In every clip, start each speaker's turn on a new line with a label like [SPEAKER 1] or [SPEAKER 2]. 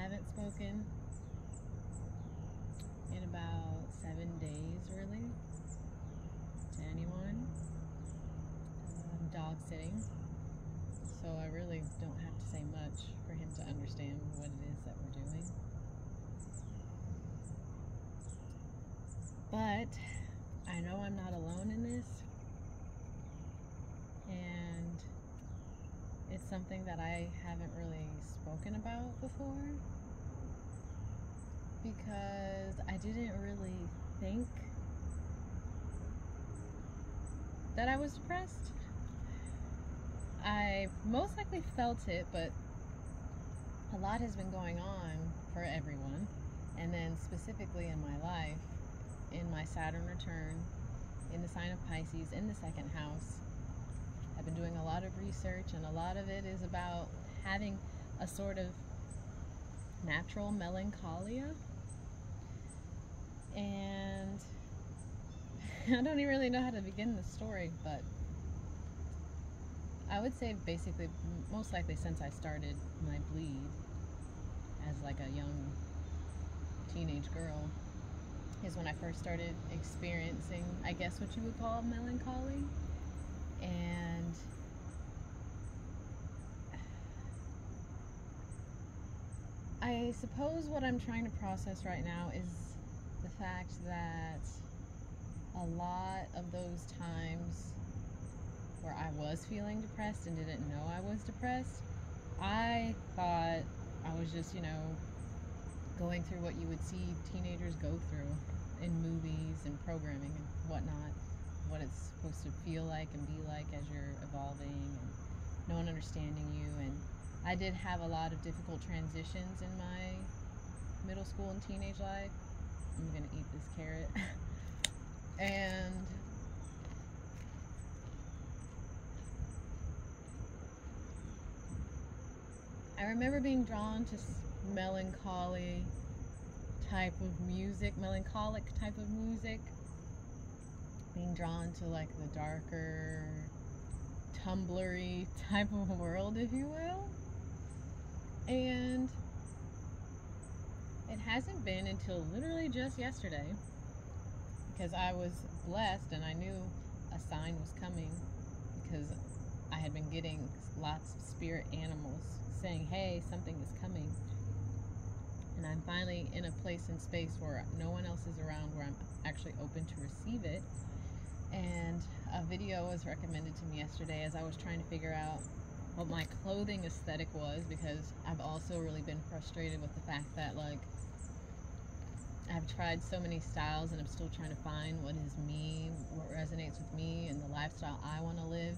[SPEAKER 1] haven't spoken in about 7 days, really, to anyone. I'm dog sitting, so I really don't have to say much for him to understand what it is that we're doing. But I know I'm not alone in this, and it's something that I haven't really spoken about before because I didn't really think that I was depressed. I most likely felt it, but a lot has been going on for everyone, and then specifically in my life, in my Saturn return, in the sign of Pisces, in the second house. I've been doing a lot of research, and a lot of it is about having a sort of natural melancholia. And I don't even really know how to begin the story, but I would say basically, most likely since I started my bleed as like a young teenage girl, is when I first started experiencing, I guess what you would call melancholy. And I suppose what I'm trying to process right now is the fact that a lot of those times where I was feeling depressed and didn't know I was depressed, I thought I was just, going through what you would see teenagers go through in movies and programming and whatnot, what it's supposed to feel like and be like as you're evolving and no one understanding you. And I did have a lot of difficult transitions in my middle school and teenage life. I'm gonna eat this carrot. And I remember being drawn to melancholic type of music, being drawn to like the darker, Tumblr-y type of world, if you will. And it hasn't been until literally just yesterday, because I was blessed and I knew a sign was coming, because I had been getting lots of spirit animals saying, hey, something is coming. And I'm finally in a place and space where no one else is around, where I'm actually open to receive it. And a video was recommended to me yesterday as I was trying to figure out what my clothing aesthetic was, because I've also really been frustrated with the fact that, like, I've tried so many styles and I'm still trying to find what is me, what resonates with me and the lifestyle I want to live,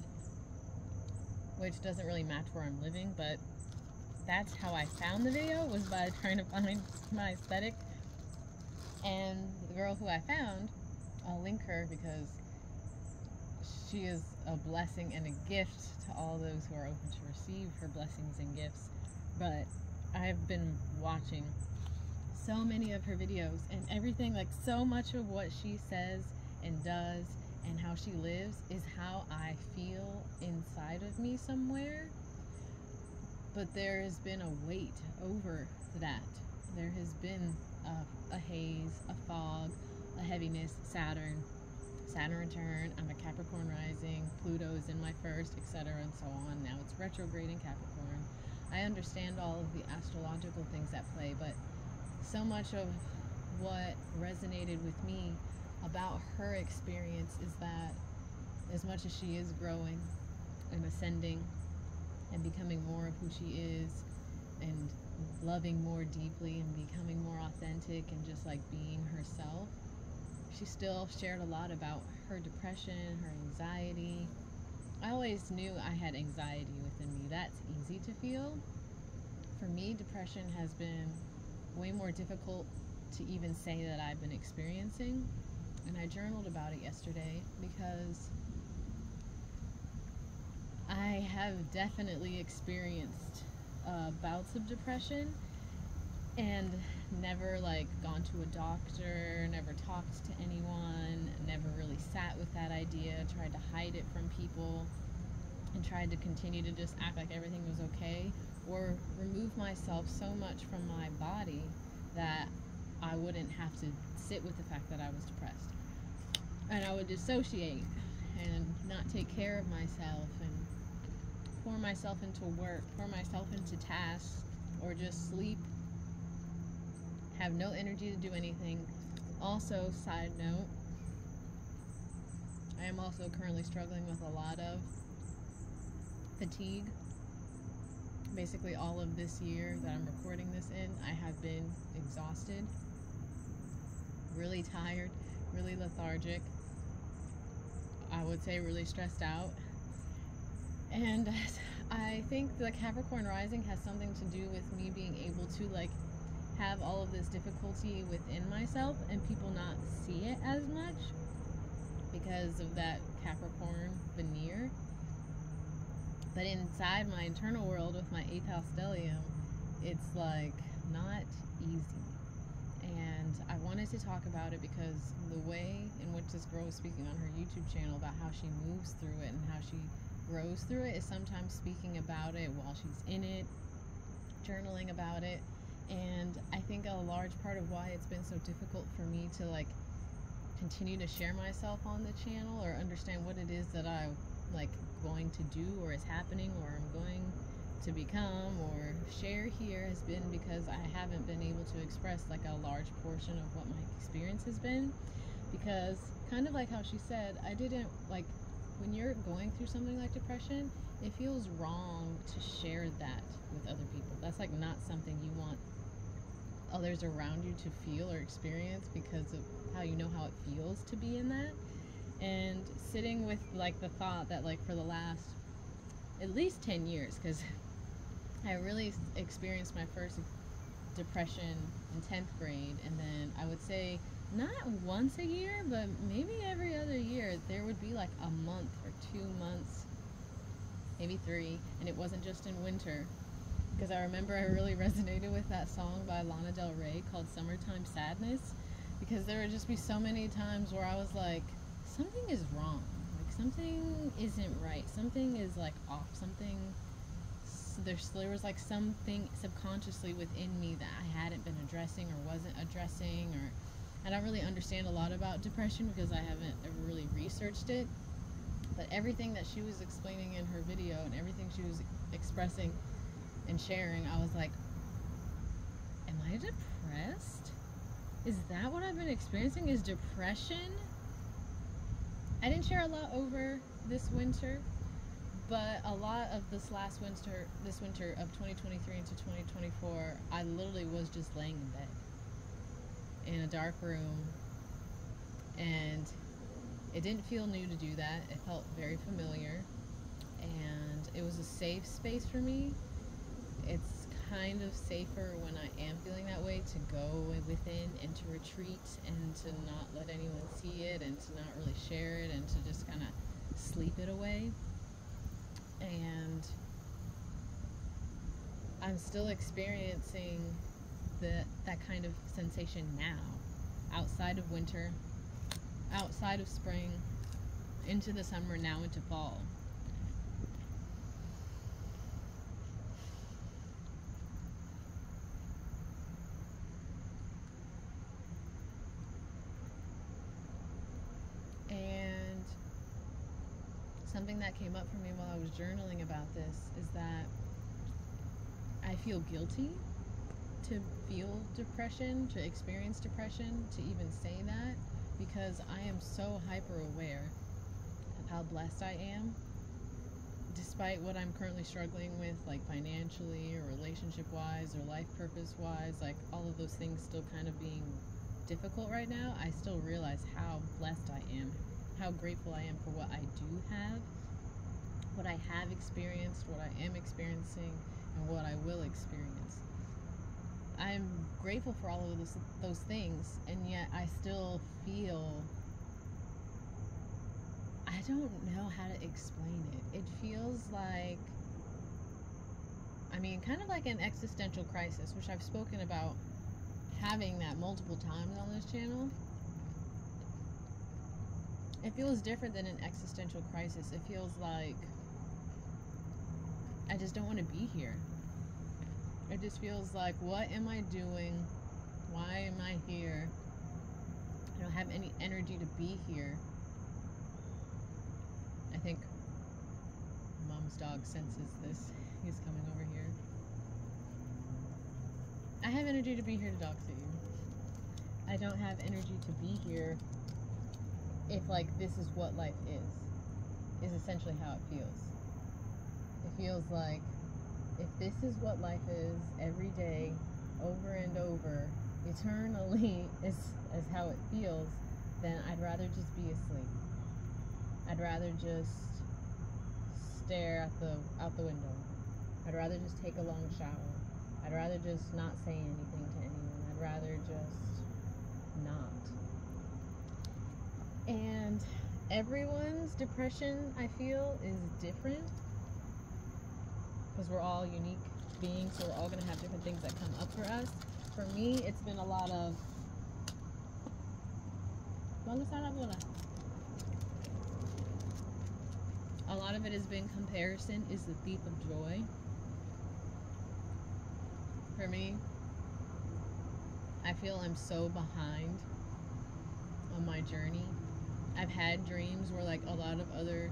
[SPEAKER 1] which doesn't really match where I'm living, but that's how I found the video, was by trying to find my aesthetic. And the girl who I found, I'll link her because she is a blessing and a gift to all those who are open to receive her blessings and gifts. But I've been watching so many of her videos, and everything, like so much of what she says and does and how she lives is how I feel inside of me somewhere. But there has been a weight over that. There has been a haze, a fog, a heaviness. Saturn return, I'm a Capricorn rising, Pluto's in my first, etc. and so on. Now it's retrograde in Capricorn. I understand all of the astrological things at play, but so much of what resonated with me about her experience is that as much as she is growing and ascending and becoming more of who she is and loving more deeply and becoming more authentic and just like being herself, she still shared a lot about her depression, her anxiety. I always knew I had anxiety within me. That's easy to feel. For me, depression has been way more difficult to even say that I've been experiencing. And I journaled about it yesterday because I have definitely experienced bouts of depression and never like gone to a doctor, never talked to anyone, never really sat with that idea, tried to hide it from people and tried to continue to just act like everything was okay, or remove myself so much from my body that I wouldn't have to sit with the fact that I was depressed. And I would dissociate and not take care of myself and pour myself into work, pour myself into tasks, or just sleep, have no energy to do anything. Also, side note, I am also currently struggling with a lot of fatigue. Basically all of this year that I'm recording this in, I have been exhausted, really tired, really lethargic, I would say really stressed out. And I think the Capricorn rising has something to do with me being able to like have all of this difficulty within myself and people not see it as much because of that Capricorn veneer. But inside my internal world with my 8th house stellium, it's like not easy. And I wanted to talk about it because the way in which this girl was speaking on her YouTube channel about how she moves through it and how she grows through it is sometimes speaking about it while she's in it, journaling about it. And I think a large part of why it's been so difficult for me to like continue to share myself on the channel or understand what it is that I like going to do or is happening or I'm going to become or share here has been because I haven't been able to express like a large portion of what my experience has been. Because kind of like how she said, I didn't like, when you're going through something like depression, it feels wrong to share that with other people. That's like not something you want others around you to feel or experience because of how you know how it feels to be in that. And sitting with like the thought that like for the last at least 10 years, because I really experienced my first depression in 10th grade, and then I would say not once a year, but maybe every other year there would be like a month or 2 months, maybe 3, and it wasn't just in winter. Because I remember I really resonated with that song by Lana Del Rey called Summertime Sadness, because there would just be so many times where I was like, something is wrong, like something isn't right, something is like off, something, there was like something subconsciously within me that I hadn't been addressing or wasn't addressing, or I don't really understand a lot about depression because I haven't ever really researched it, but everything that she was explaining in her video and everything she was expressing and sharing, I was like, am I depressed? Is that what I've been experiencing? Is depression? I didn't share a lot over this winter, but a lot of this winter of 2023 into 2024, I literally was just laying in bed in a dark room, and it didn't feel new to do that. It felt very familiar, and it was a safe space for me. It's kind of safer when I am feeling that way to go within and to retreat and to not let anyone see it and to not really share it and to just kind of sleep it away. And I'm still experiencing that kind of sensation now, outside of winter, outside of spring, into the summer, now into fall. And something that came up for me while I was journaling about this is that I feel guilty to feel depression, to experience depression, to even say that, because I am so hyper aware of how blessed I am, despite what I'm currently struggling with, like financially or relationship-wise or life purpose-wise, like all of those things still kind of being difficult right now. I still realize how blessed I am, how grateful I am for what I do have, what I have experienced, what I am experiencing, and what I will experience. I'm grateful for all of those things, and yet I still feel, I don't know how to explain it. It feels like, I mean, kind of like an existential crisis, which I've spoken about having that multiple times on this channel. It feels different than an existential crisis. It feels like I just don't want to be here. It just feels like, what am I doing? Why am I here? I don't have any energy to be here. I think Mom's dog senses this. He's coming over here. I have energy to be here to dog sit you. I don't have energy to be here if, like, this is what life is essentially how it feels. It feels like if this is what life is every day, over and over, eternally is how it feels, then I'd rather just be asleep. I'd rather just stare out the window. I'd rather just take a long shower. I'd rather just not say anything to anyone. I'd rather just not. And everyone's depression, I feel, is different because we're all unique beings, so we're all going to have different things that come up for us. For me, it's been a lot of it has been comparison is the thief of joy. For me, I feel I'm so behind on my journey. I've had dreams where, like, a lot of other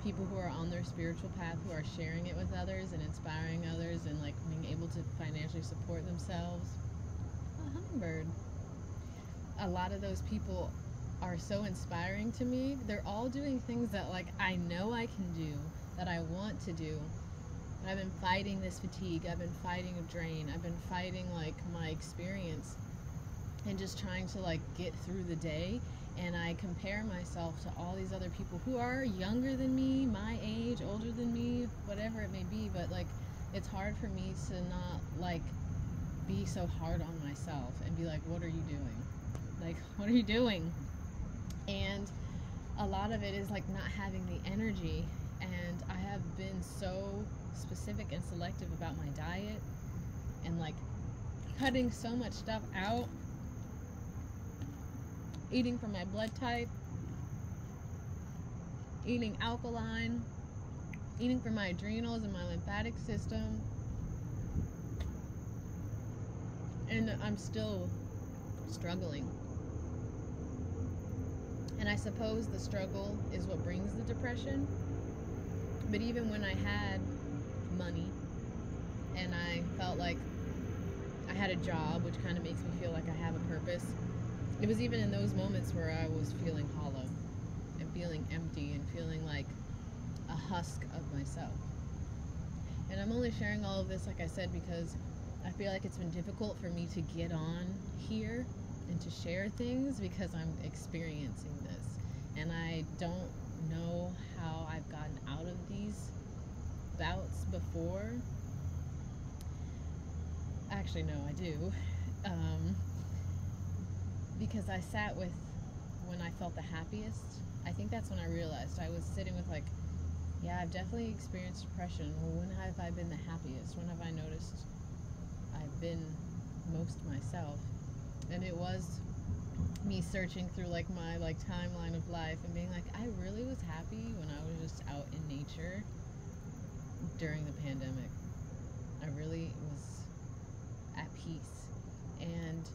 [SPEAKER 1] people who are on their spiritual path, who are sharing it with others and inspiring others and, like, being able to financially support themselves. A hummingbird. A lot of those people are so inspiring to me. They're all doing things that, like, I know I can do, that I want to do. I've been fighting this fatigue. I've been fighting a drain. I've been fighting, like, my experience and just trying to, like, get through the day. And I compare myself to all these other people who are younger than me, my age, older than me, whatever it may be. But, like, it's hard for me to not, like, be so hard on myself and be like, what are you doing? Like, what are you doing? And a lot of it is, like, not having the energy. And I have been so specific and selective about my diet and, like, cutting so much stuff out. Eating for my blood type, eating alkaline, eating for my adrenals and my lymphatic system, and I'm still struggling. And I suppose the struggle is what brings the depression. But even when I had money and I felt like I had a job, which kind of makes me feel like I have a purpose, it was even in those moments where I was feeling hollow and feeling empty and feeling like a husk of myself. And I'm only sharing all of this, like I said, because I feel like it's been difficult for me to get on here and to share things because I'm experiencing this. And I don't know how I've gotten out of these bouts before. Actually, no, I do. Because I sat with when I felt the happiest. I think that's when I realized. I was sitting with, like, yeah, I've definitely experienced depression. Well, when have I been the happiest? When have I noticed I've been most myself? And it was me searching through, like, my, like, timeline of life and being like, I really was happy when I was just out in nature during the pandemic. I really was at peace. And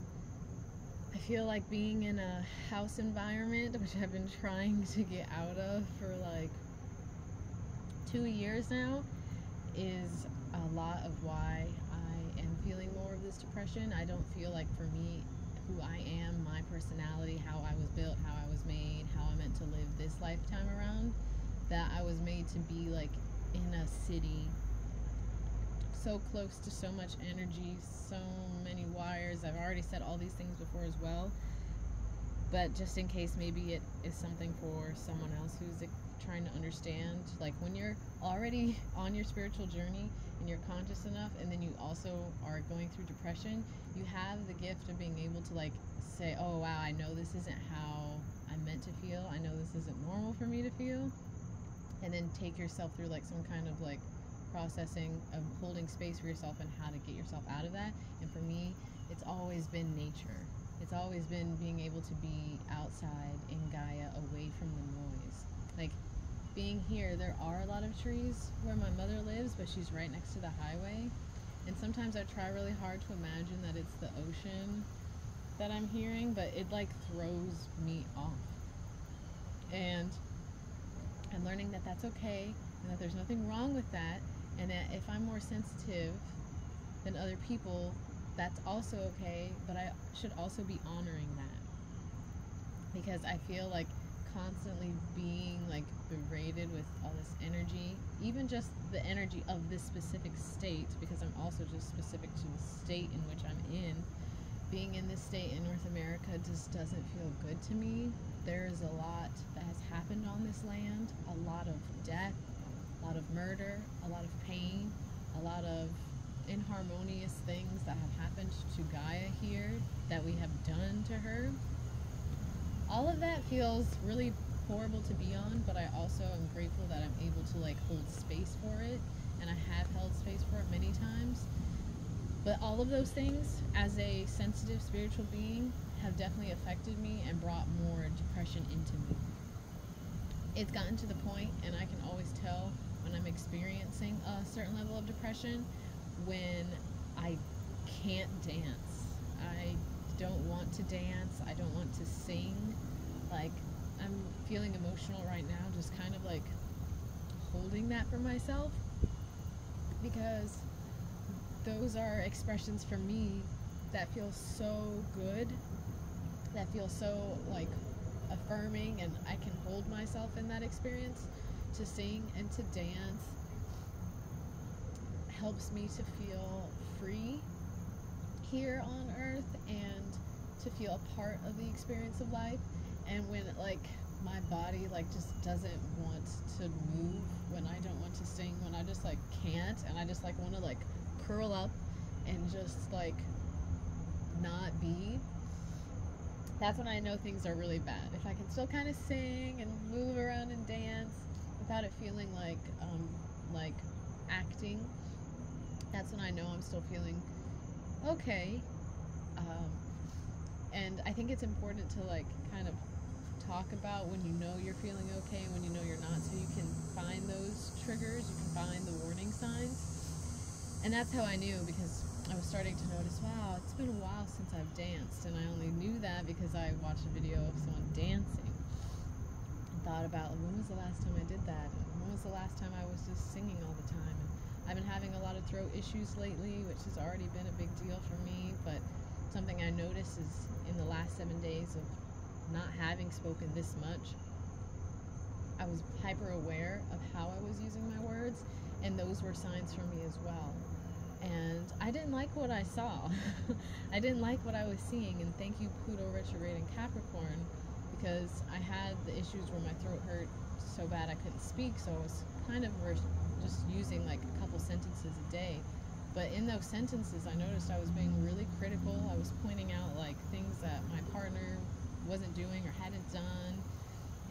[SPEAKER 1] I feel like being in a house environment, which I've been trying to get out of for, like, 2 years now, is a lot of why I am feeling more of this depression. I don't feel like, for me, who I am, my personality, how I was built, how I was made, how I'm meant to live this lifetime around, that I was made to be, like, in a city so close to so much energy, so many wires. I've already said all these things before as well, but just in case maybe it is something for someone else who's, like, trying to understand, like, when you're already on your spiritual journey and you're conscious enough, and then you also are going through depression, you have the gift of being able to, like, say, oh wow, I know this isn't how I'm meant to feel, I know this isn't normal for me to feel, and then take yourself through, like, some kind of, like, processing of holding space for yourself and how to get yourself out of that. And for me, it's always been nature. It's always been being able to be outside in Gaia, away from the noise. Like, being here, there are a lot of trees where my mother lives, but she's right next to the highway, And sometimes I try really hard to imagine that it's the ocean that I'm hearing, but it like throws me off. And I'm learning that that's okay, and that there's nothing wrong with that, and that if I'm more sensitive than other people, that's also okay, but I should also be honoring that. Because I feel like constantly being like berated with all this energy, even just the energy of this specific state, because I'm also just specific to the state in which I'm in. Being in this state in North America just doesn't feel good to me. There's a lot that has happened on this land, a lot of death, a lot of murder, a lot of pain, a lot of inharmonious things that have happened to Gaia here that we have done to her. All of that feels really horrible to be on, but I also am grateful that I'm able to like hold space for it, and I have held space for it many times. But all of those things, as a sensitive spiritual being, have definitely affected me and brought more depression into me. It's gotten to the point, and I can always tell when I'm experiencing a certain level of depression, when I can't dance. I don't want to dance. I don't want to sing. Like, I'm feeling emotional right now, just kind of like holding that for myself, because those are expressions for me that feel so good, that feel so like affirming, and I can hold myself in that experience. To sing and to dance helps me to feel free here on earth and to feel a part of the experience of life. And when like my body like just doesn't want to move, when I don't want to sing, when I just like can't, and I just like want to like curl up and just like not be, that's when I know things are really bad. If I can still kind of sing and move around and dance without it feeling like acting, that's when I know I'm still feeling okay. And I think it's important to like kind of talk about when you know you're feeling okay and when you know you're not, so you can find those triggers, you can find the warning signs. And that's how I knew, because I was starting to notice, wow, it's been a while since I've danced, and I only knew that because I watched a video of someone dancing and thought about when was the last time I did that, and when was the last time I was just singing all the time. And I've been having a lot of throat issues lately, which has already been a big deal for me, but something I noticed is in the last 7 days of not having spoken this much, I was hyper aware of how I was using my words, and those were signs for me as well. And I didn't like what I saw. I didn't like what I was seeing, and thank you, Pluto retrograde in Capricorn, because I had the issues where my throat hurt so bad I couldn't speak, so I was kind of just using like a couple sentences a day. But in those sentences, I noticed I was being really critical. I was pointing out like things that my partner wasn't doing or hadn't done.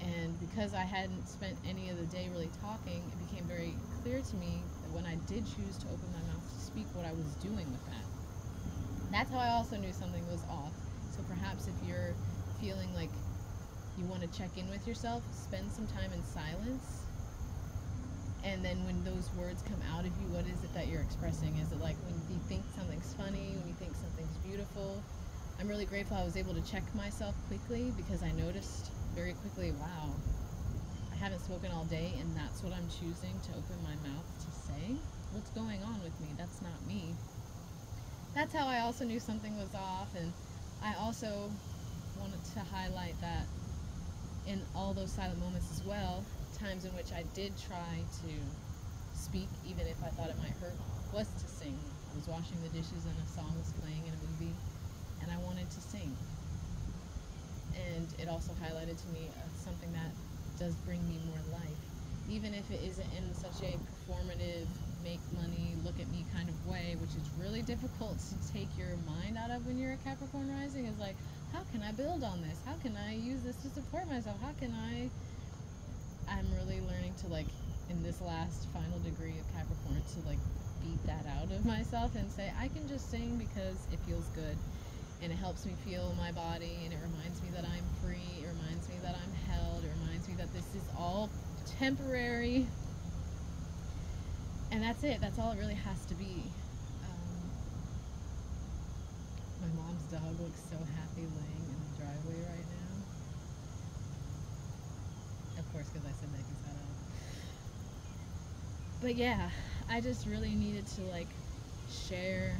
[SPEAKER 1] And because I hadn't spent any of the day really talking, it became very clear to me that when I did choose to open my mouth to speak, what I was doing with that. That's how I also knew something was off. So perhaps if you're feeling like you want to check in with yourself, spend some time in silence. And then when those words come out of you, what is it that you're expressing? Is it like when you think something's funny, when you think something's beautiful? I'm really grateful I was able to check myself quickly, because I noticed very quickly, wow, I haven't spoken all day, and that's what I'm choosing to open my mouth to say. What's going on with me? That's not me. That's how I also knew something was off. And I also wanted to highlight that in all those silent moments as well, times in which I did try to speak, even if I thought it might hurt, was to sing. I was washing the dishes and a song was playing in a movie, and I wanted to sing. And it also highlighted to me something that does bring me more life, even if it isn't in such a performative, make money, look at me kind of way, which is really difficult to take your mind out of when you're a Capricorn rising. Is like, how can I build on this? How can I use this to support myself? I'm really learning to, like, in this last final degree of Capricorn, to like beat that out of myself and say, I can just sing because it feels good. And it helps me feel my body, and it reminds me that I'm free, it reminds me that I'm held, it reminds me that this is all temporary. And that's it. That's all it really has to be. dog looks so happy laying in the driveway right now. Of course, because I said Becky's got out. But yeah, I just really needed to like share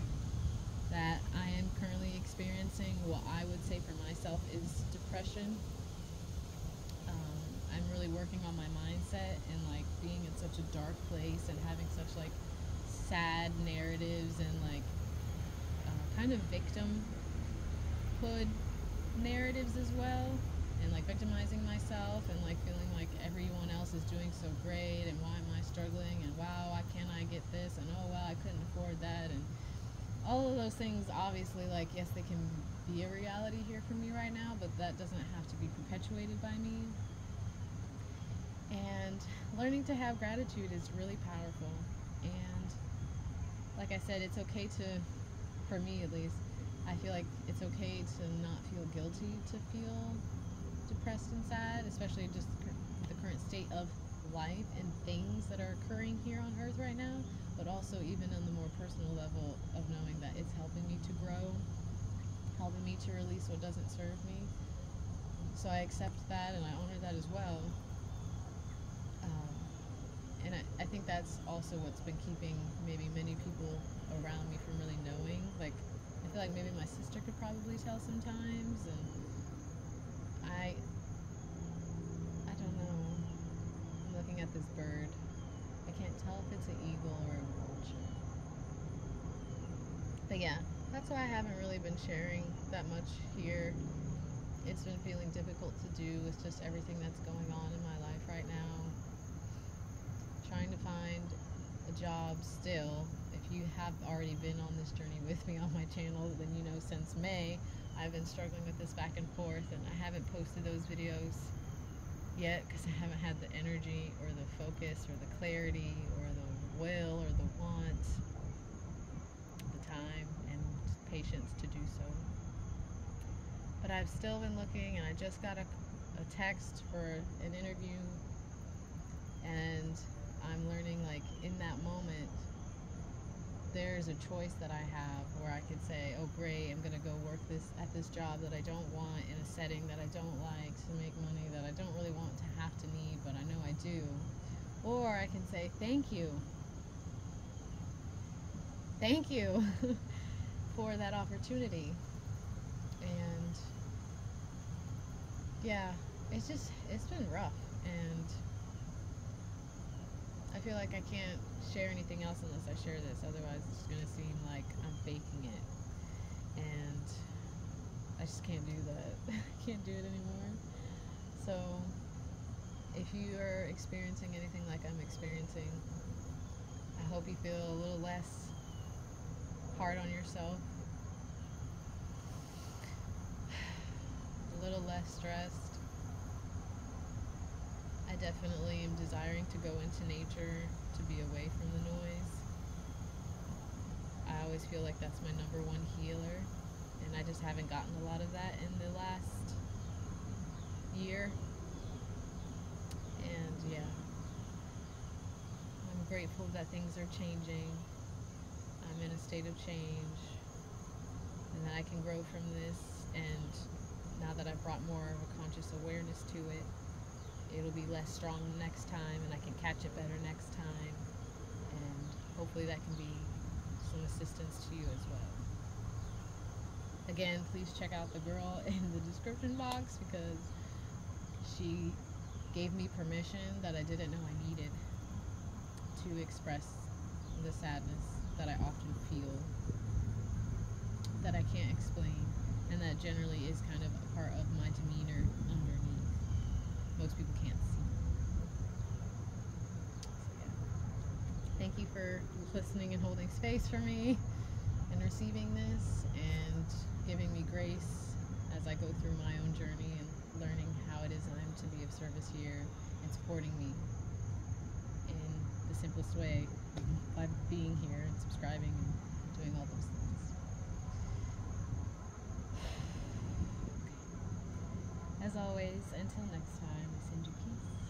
[SPEAKER 1] that I am currently experiencing what I would say for myself is depression. I'm really working on my mindset and like being in such a dark place and having such like sad narratives and like kind of victimhood narratives as well, and like victimizing myself and like feeling like everyone else is doing so great and why am I struggling and wow, why can't I get this and oh well, I couldn't afford that, and all of those things. Obviously, like, yes, they can be a reality here for me right now, but that doesn't have to be perpetuated by me. And learning to have gratitude is really powerful. And like I said, it's okay to, for me at least, I feel like it's okay to not feel guilty to feel depressed and sad, especially just the current state of life and things that are occurring here on earth right now, but also even on the more personal level of knowing that it's helping me to grow, helping me to release what doesn't serve me. So I accept that and I honor that as well. And I think that's also what's been keeping maybe many people around me from really knowing. Like, I feel like maybe my sister could probably tell sometimes, and I don't know. I'm looking at this bird. I can't tell if it's an eagle or a vulture. But yeah, that's why I haven't really been sharing that much here. It's been feeling difficult to do with just everything that's going on in my life right now. Trying to find a job still. If you have already been on this journey with me on my channel, then you know since May I've been struggling with this back and forth, and I haven't posted those videos yet because I haven't had the energy or the focus or the clarity or the will or the want, the time and patience to do so. But I've still been looking, and I just got a text for an interview, and I'm learning, like, in that moment there's a choice that I have where I could say, oh great, I'm gonna go work at this job that I don't want in a setting that I don't like to make money that I don't really want to have to need, but I know I do. Or I can say thank you for that opportunity. And yeah, it's been rough, and I feel like I can't share anything else unless I share this, otherwise it's going to seem like I'm faking it, and I just can't do that. I can't do it anymore. So if you are experiencing anything like I'm experiencing, I hope you feel a little less hard on yourself, a little less stressed. I definitely am desiring to go into nature, to be away from the noise. I always feel like that's my number one healer, and I just haven't gotten a lot of that in the last year. And yeah, I'm grateful that things are changing. I'm in a state of change, and that I can grow from this, and now that I've brought more of a conscious awareness to it, it'll be less strong next time, and I can catch it better next time, and hopefully that can be some assistance to you as well. Again, please check out the girl in the description box, because she gave me permission that I didn't know I needed to express the sadness that I often feel, that I can't explain, and that generally is kind of a part of my demeanor underneath. Most people can't see. So yeah. Thank you for listening and holding space for me and receiving this and giving me grace as I go through my own journey and learning how it is I'm to be of service here and supporting me in the simplest way by being here and subscribing and doing all those things. As always, until next time, I send you peace.